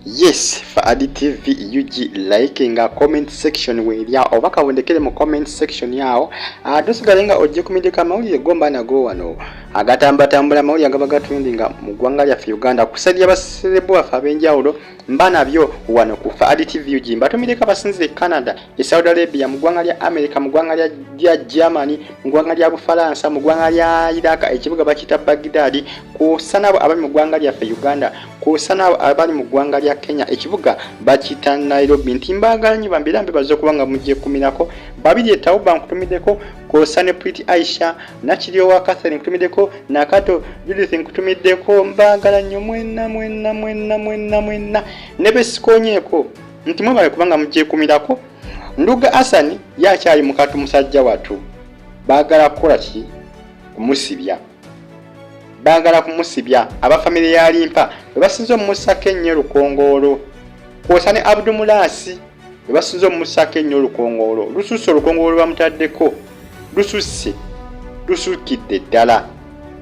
Yes, for AdiTV UG like nga comment section weria oba kawondekere mu comment section yao dosigalenga ojje kumidika mawulire gomba nago wano agatamba tambula mawulire agabagatundinga mu ggwanga lyaffe Uganda kusalya baselebo afa abenjawulo mbana byo wano ku for AdiTV UG mbatumidika basinzire Canada Saudi Arabia mu ggwanga lya America mu ggwanga lya Germany mu ggwanga lya Bufaransa mu ggwanga lya Iraq ekibuga bakita Baghdad ku sanabo abali mu ggwanga lyaffe Uganda ku sanabo abali mu ggwanga lya Kenya ekibuga bakita Nairobi ntimbaganyi bambirambe bazo kubanga mujje kuminako babiri etawuba nkutumideko ko Sane Pretty Aisha nakiriyo wa Catherine nkutumideko nakato Judith nkutumideko mbagala nnyo mwenna nebesikonyeeko ntimwe bale kubanga mujje kumirako Nduga Asani yakyali mukatu musajja watu bagala kukola ki kumusibya bagala kumusibya abafamily ya Limpa basinzo musake nnyo Lukongolo kwosane Abdumulasi basinzo musake nnyo Lukongolo lususo Lukongolo bamutaddeko lusukidde ddala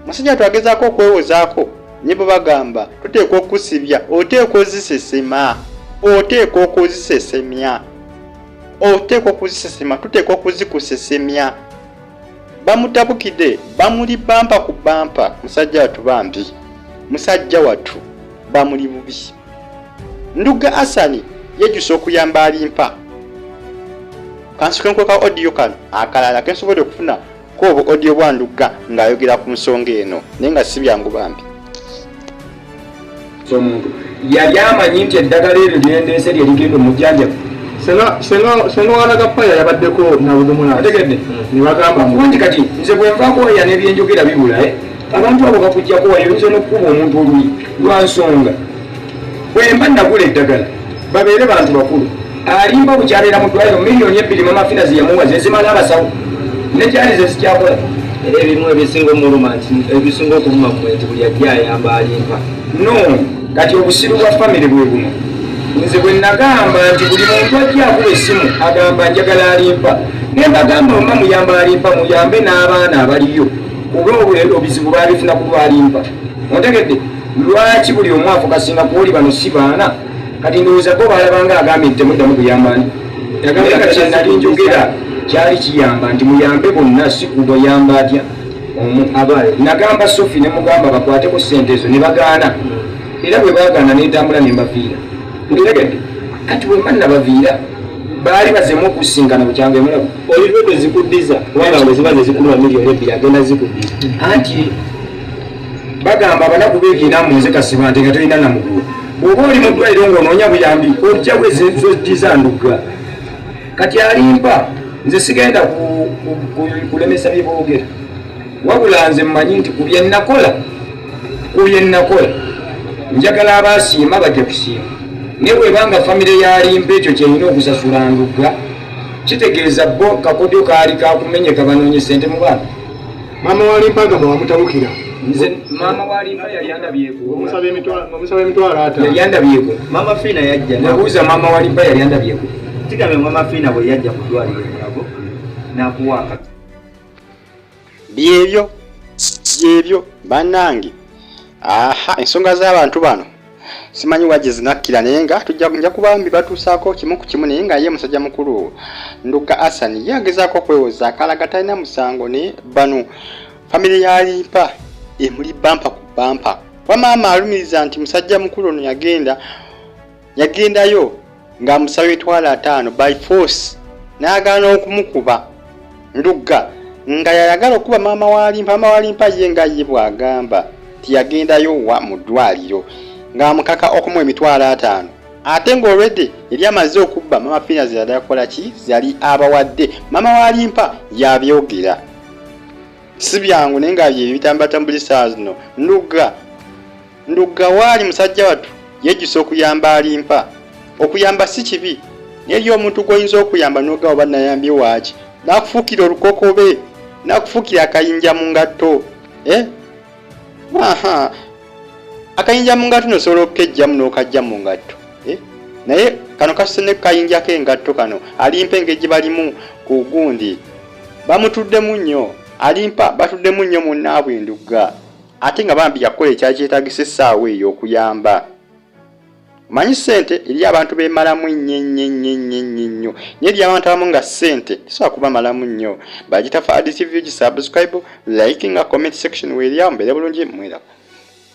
musajja twagezaako okwewozaako nyebo bagamba tuteekwa okusibya oteekwa ozisesema tuteekwa okuzikusesemya bamutabukide bamuli bampa ku bampa musajja watu bambi musajja watu bamuli bubi Nduga Asani yejuso okuyamba Limpa kansukenko ka audio kano akalala kensobode okufuna ko audio bwa Nduga ngayogera ku nsonga eno nenga sibyangu bambi somuntu yali amanyi nti eddagala eryo lyendese lyerigendo mujjanja senga wana kapaya yabaddeko nabudumuna ategedde nibagamba kundi kati nze bwe nvaako ya nebyenjogera bibula abantu abo bakujjako wayinza n'okkuba omuntu oluyi lwansonga bwe mba nagula eddagala babeere bantu bakulu Alimpa bukyalira mu ddwaliro miliyoni 2 mama fina ziyamuwa zezimala abasawo nekyali ze zikyakola ebimu ebisinga omuluma nti ebisinga okuluma nti buli ajja ayamba Alimpa no kati obusiru bwa famire bwe buno nze bwe nagamba nti buli muntu ajja akuba essimu agamba njagala Alimpa nembagamba mama muyamba Alimpa muyambe n'abaana abaliyo kuba obuzibu babifuna ku Alimpa ontegedde lwaki buli omu afukasinga kuoli bano si baana kati ndowooza ko balabanga agambye nti temuddamu kuyambani yagambye kati nali njogera kyali kiyamba nti muyambe bonna si kubayamba atya nagamba Sophie ne mugamba bakwateko ssente ezo ne bagaana era bwe baagaana n'entambula ne mbaviira ntegedde kati bwe mba nabaviira baali bazemu okusinkana bukyanga emulabu olirwedde zikuddiza kubanga bwe ziba zezikuluma miliyoni 2 agenda zikuddiza anti bagamba abanaku beekiina munze kasiba nti nga tolina namugulu bw'oba oli mu ddwaliro ng'onoonya buyambi ojja bwe zozizza Nduga kati Alimpa nze sigenda kulemesa bye boogera wabula nze mmanyi nti ku bye nnakola njagala abaasiima bajja kusiima naye bwebanga famire ya Alimpa ekyo kyerina okusasula Nduga kitegeeza bo kakodyo kaali kakumenyeka banoonye ssente mu baana mama wa Alimpa nga bamutabukira nze mama wa Alimpa yali yandabyeko omusaba emitwalo ata yali yandabyeko mama Fina yajja nabuuza mama wa Alimpa yali yandabyeko tigambe mama Fina bwe yajja ku ddwaliro nabo nakuwaaka byebyo bannange ensonga z'abantu bano simanyi wajje zinakkira naye nga tujja kubambi batuusaako kimu ku kimu naye nga ye musajja mukulu Nduga Asani yagezaako okwewoza akalaga talina musango ne bano famire ya Alimpa emuli bampa ku bampa wamaama alumiriza nti musajja mukulu ono yagendayo ng'amusaba emitwalo 5 by force n'agaana okumukuba Nduga nga yayagala okuba maama wa Alimpa ye nga ye bw'agamba tiyagendayo wa mu ddwaliro ng'amukaka okumuwa emitwalo 5 ate ng'olwedde yali amaze okubba mama Fina ze yadakola ki yali abawadde maama wa Alimpa yabyogera si byangu naye nga bye bitambatambulisa zino Nduga waali musajja watu yejjusa okuyamba Alimpa okuyamba si kibi naye omuntu gw'oyinza okuyamba n'oga oba nayambye waaki nakufuukira olukokobe nakufuukira akayinja mu ngatto akayinja mu ngatto nosobola okukejjamu n'okajja mu ngatto naye kano kasuse ne kayinja k'engatto kano Alimpa engeri balimu ku gundi bamutuddemu nnyo Alimpa batuddemu nnyo munnaabwe Nduga ate nga bambi yakola ekyali kyetagisa essaawa eyo okuyamba manyi sente eri abantu bemalamu nnyo eri abantu abamu nga sente tisobola kuba malamu nnyo bagita Fadi TV subscribe like nga comment section weerya mbere bulungi mwera